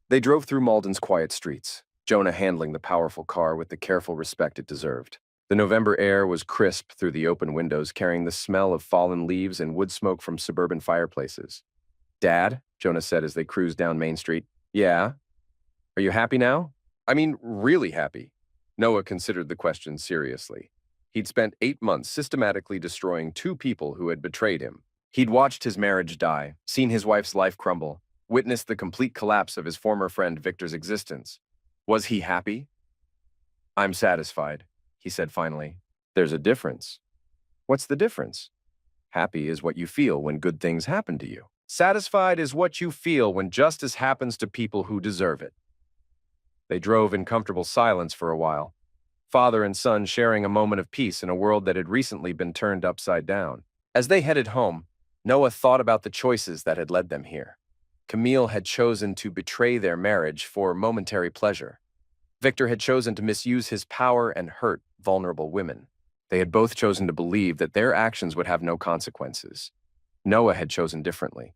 They drove through Malden's quiet streets, Jonah handling the powerful car with the careful respect it deserved. The November air was crisp through the open windows, carrying the smell of fallen leaves and wood smoke from suburban fireplaces. "Dad," Jonah said as they cruised down Main Street. "Yeah? Are you happy now?" "I mean, really happy." Noah considered the question seriously. He'd spent 8 months systematically destroying 2 people who had betrayed him. He'd watched his marriage die, seen his wife's life crumble, witnessed the complete collapse of his former friend Victor's existence. Was he happy? "I'm satisfied," he said finally. "There's a difference." "What's the difference?" "Happy is what you feel when good things happen to you. Satisfied is what you feel when justice happens to people who deserve it." They drove in comfortable silence for a while, father and son sharing a moment of peace in a world that had recently been turned upside down. As they headed home, Noah thought about the choices that had led them here. Camille had chosen to betray their marriage for momentary pleasure. Victor had chosen to misuse his power and hurt vulnerable women. They had both chosen to believe that their actions would have no consequences. Noah had chosen differently.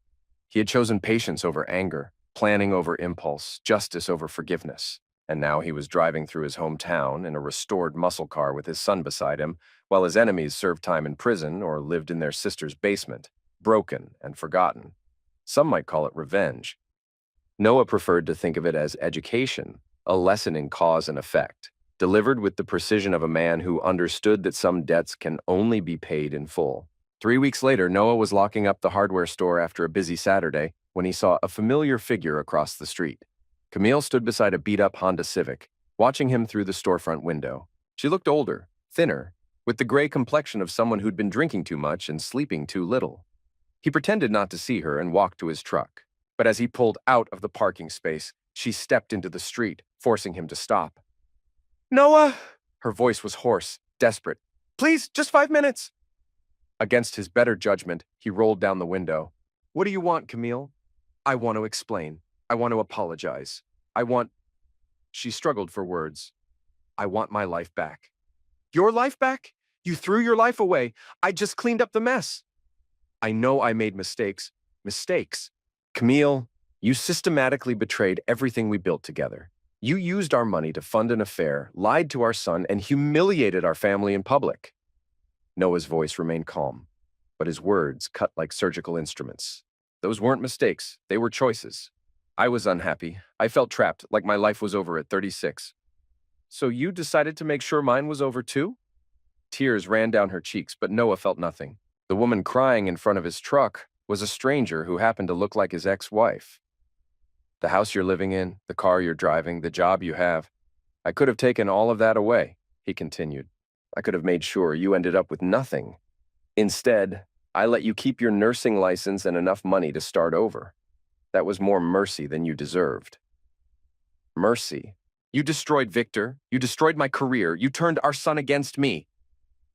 He had chosen patience over anger, planning over impulse, justice over forgiveness. And now he was driving through his hometown in a restored muscle car with his son beside him, while his enemies served time in prison or lived in their sister's basement, broken and forgotten. Some might call it revenge. Noah preferred to think of it as education, a lesson in cause and effect, delivered with the precision of a man who understood that some debts can only be paid in full. 3 weeks later, Noah was locking up the hardware store after a busy Saturday when he saw a familiar figure across the street. Camille stood beside a beat-up Honda Civic, watching him through the storefront window. She looked older, thinner, with the gray complexion of someone who'd been drinking too much and sleeping too little. He pretended not to see her and walked to his truck. But as he pulled out of the parking space, she stepped into the street, forcing him to stop. "Noah!" Her voice was hoarse, desperate. "Please, just 5 minutes." Against his better judgment, he rolled down the window. "What do you want, Camille?" "I want to explain. I want to apologize. I want—" She struggled for words. "I want my life back." "Your life back? You threw your life away. I just cleaned up the mess." "I know I made mistakes." "Mistakes?" "Camille, you systematically betrayed everything we built together. You used our money to fund an affair, lied to our son, and humiliated our family in public." Noah's voice remained calm, but his words cut like surgical instruments. "Those weren't mistakes. They were choices. I was unhappy. I felt trapped, like my life was over at 36. So you decided to make sure mine was over too?" Tears ran down her cheeks, but Noah felt nothing. The woman crying in front of his truck was a stranger who happened to look like his ex-wife. "The house you're living in, the car you're driving, the job you have. I could have taken all of that away," he continued. "I could have made sure you ended up with nothing. Instead, I let you keep your nursing license and enough money to start over. That was more mercy than you deserved." "Mercy? You destroyed Victor. You destroyed my career. You turned our son against me."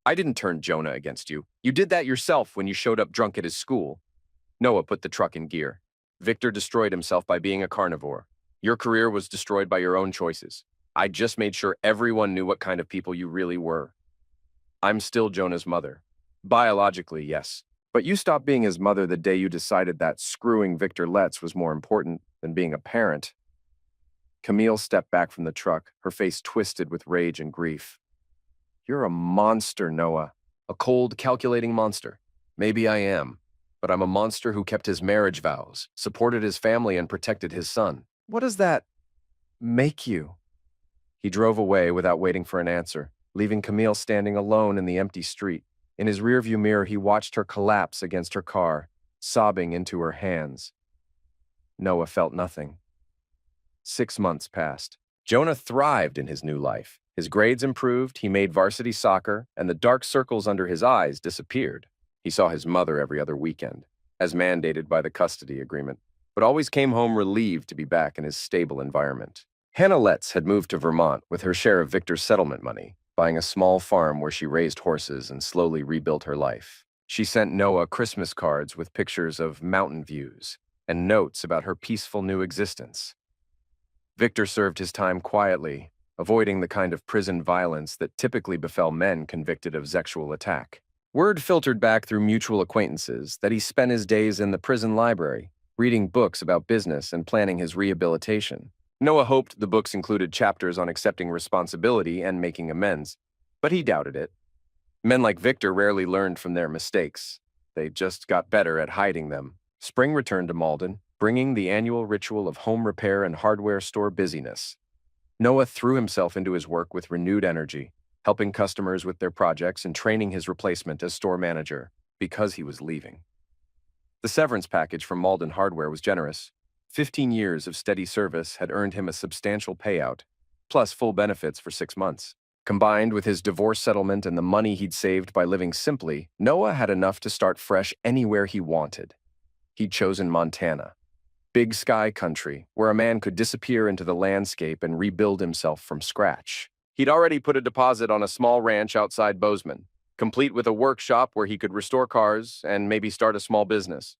"I didn't turn Jonah against you. You did that yourself when you showed up drunk at his school." Noah put the truck in gear. "Victor destroyed himself by being a carnivore. Your career was destroyed by your own choices. I just made sure everyone knew what kind of people you really were. I'm still Jonah's mother. Biologically, yes. But you stopped being his mother the day you decided that screwing Victor Letts was more important than being a parent. Camille stepped back from the truck, her face twisted with rage and grief. You're a monster, Noah. A cold, calculating monster. Maybe I am, but I'm a monster who kept his marriage vows, supported his family, and protected his son. What does that make you? He drove away without waiting for an answer, leaving Camille standing alone in the empty street. In his rearview mirror, he watched her collapse against her car, sobbing into her hands. Noah felt nothing. 6 months passed. Jonah thrived in his new life. His grades improved, he made varsity soccer, and the dark circles under his eyes disappeared. He saw his mother every other weekend, as mandated by the custody agreement, but always came home relieved to be back in his stable environment. Hannah Letts had moved to Vermont with her share of Victor's settlement money, buying a small farm where she raised horses and slowly rebuilt her life. She sent Noah Christmas cards with pictures of mountain views and notes about her peaceful new existence. Victor served his time quietly, avoiding the kind of prison violence that typically befell men convicted of sexual attack. Word filtered back through mutual acquaintances that he spent his days in the prison library, reading books about business and planning his rehabilitation. Noah hoped the books included chapters on accepting responsibility and making amends, but he doubted it. Men like Victor rarely learned from their mistakes. They just got better at hiding them. Spring returned to Malden, bringing the annual ritual of home repair and hardware store busyness. Noah threw himself into his work with renewed energy, helping customers with their projects and training his replacement as store manager, because he was leaving. The severance package from Malden Hardware was generous. 15 years of steady service had earned him a substantial payout, plus full benefits for 6 months. Combined with his divorce settlement and the money he'd saved by living simply, Noah had enough to start fresh anywhere he wanted. He'd chosen Montana, big sky country, where a man could disappear into the landscape and rebuild himself from scratch. He'd already put a deposit on a small ranch outside Bozeman, complete with a workshop where he could restore cars and maybe start a small business.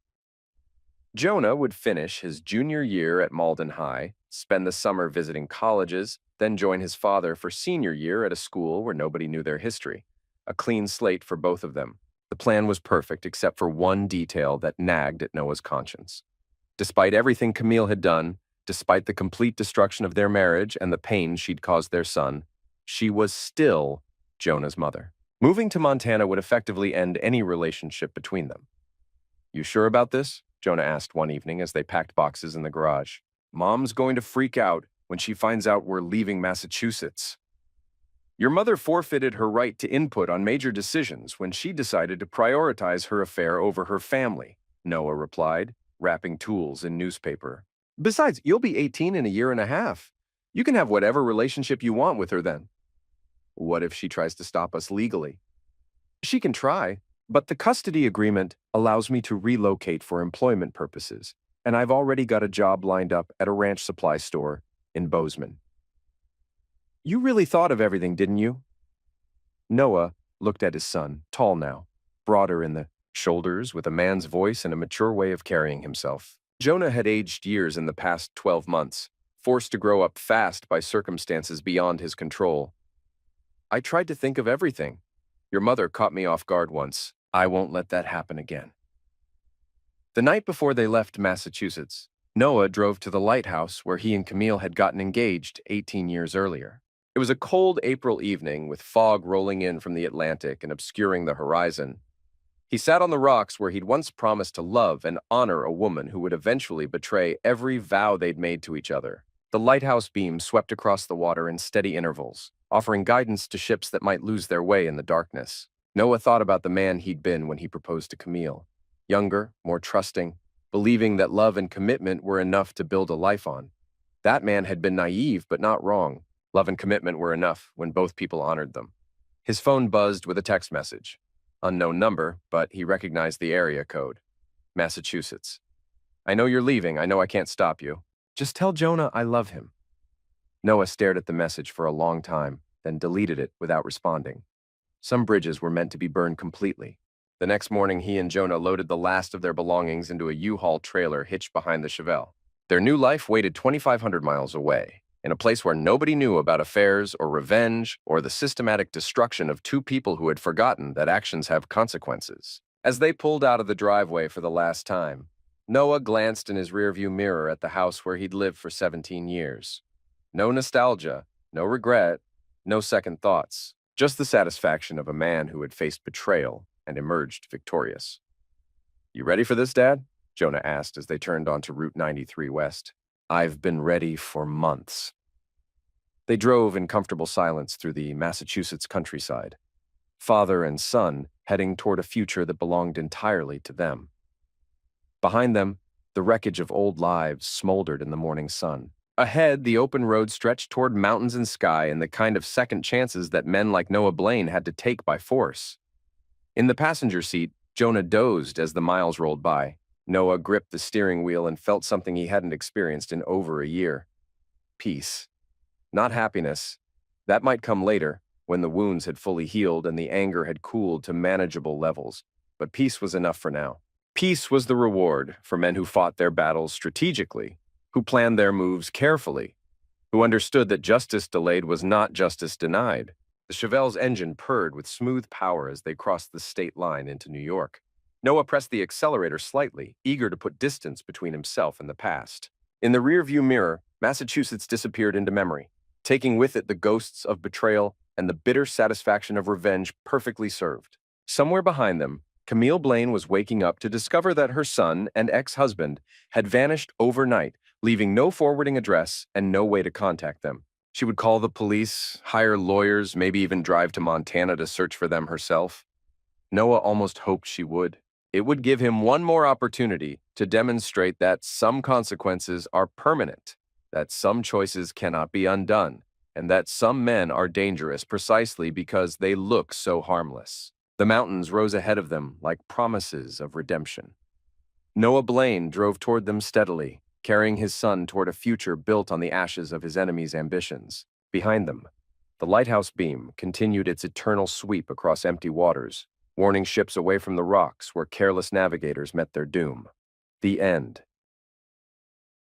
Jonah would finish his junior year at Malden High, spend the summer visiting colleges, then join his father for senior year at a school where nobody knew their history. A clean slate for both of them. The plan was perfect except for one detail that nagged at Noah's conscience. Despite everything Camille had done, despite the complete destruction of their marriage and the pain she'd caused their son, she was still Jonah's mother. Moving to Montana would effectively end any relationship between them. You sure about this? Jonah asked one evening as they packed boxes in the garage. Mom's going to freak out when she finds out we're leaving Massachusetts. Your mother forfeited her right to input on major decisions when she decided to prioritize her affair over her family, Noah replied, wrapping tools in newspaper. Besides, you'll be 18 in a year and a half. You can have whatever relationship you want with her then. What if she tries to stop us legally? She can try, but the custody agreement allows me to relocate for employment purposes, and I've already got a job lined up at a ranch supply store in Bozeman. You really thought of everything, didn't you? Noah looked at his son, tall now, broader in the shoulders, with a man's voice and a mature way of carrying himself. Jonah had aged years in the past 12 months, forced to grow up fast by circumstances beyond his control. I tried to think of everything. Your mother caught me off guard once. I won't let that happen again. The night before they left Massachusetts, Noah drove to the lighthouse where he and Camille had gotten engaged 18 years earlier. It was a cold April evening with fog rolling in from the Atlantic and obscuring the horizon. He sat on the rocks where he'd once promised to love and honor a woman who would eventually betray every vow they'd made to each other. The lighthouse beam swept across the water in steady intervals, offering guidance to ships that might lose their way in the darkness. Noah thought about the man he'd been when he proposed to Camille. Younger, more trusting, believing that love and commitment were enough to build a life on. That man had been naive but not wrong. Love and commitment were enough when both people honored them. His phone buzzed with a text message. Unknown number, but he recognized the area code. Massachusetts. I know you're leaving. I know I can't stop you. Just tell Jonah I love him. Noah stared at the message for a long time, then deleted it without responding. Some bridges were meant to be burned completely. The next morning, he and Jonah loaded the last of their belongings into a U-Haul trailer hitched behind the Chevelle. Their new life waited 2,500 miles away. in a place where nobody knew about affairs or revenge or the systematic destruction of two people who had forgotten that actions have consequences. As they pulled out of the driveway for the last time, Noah glanced in his rearview mirror at the house where he'd lived for 17 years. No nostalgia, no regret, no second thoughts, just the satisfaction of a man who had faced betrayal and emerged victorious. "You ready for this, Dad?" Jonah asked as they turned onto Route 93 West. "I've been ready for months." They drove in comfortable silence through the Massachusetts countryside, father and son heading toward a future that belonged entirely to them. Behind them, the wreckage of old lives smoldered in the morning sun. Ahead, the open road stretched toward mountains and sky and the kind of second chances that men like Noah Blaine had to take by force. In the passenger seat, Jonah dozed as the miles rolled by. Noah gripped the steering wheel and felt something he hadn't experienced in over a year. Peace. Not happiness. That might come later, when the wounds had fully healed and the anger had cooled to manageable levels. But peace was enough for now. Peace was the reward for men who fought their battles strategically, who planned their moves carefully, who understood that justice delayed was not justice denied. The Chevelle's engine purred with smooth power as they crossed the state line into New York. Noah pressed the accelerator slightly, eager to put distance between himself and the past. In the rearview mirror, Massachusetts disappeared into memory, taking with it the ghosts of betrayal and the bitter satisfaction of revenge perfectly served. Somewhere behind them, Camille Blaine was waking up to discover that her son and ex-husband had vanished overnight, leaving no forwarding address and no way to contact them. She would call the police, hire lawyers, maybe even drive to Montana to search for them herself. Noah almost hoped she would. It would give him one more opportunity to demonstrate that some consequences are permanent, that some choices cannot be undone, and that some men are dangerous precisely because they look so harmless. The mountains rose ahead of them like promises of redemption. Noah Blaine drove toward them steadily, carrying his son toward a future built on the ashes of his enemy's ambitions. Behind them, the lighthouse beam continued its eternal sweep across empty waters, warning ships away from the rocks where careless navigators met their doom. The end.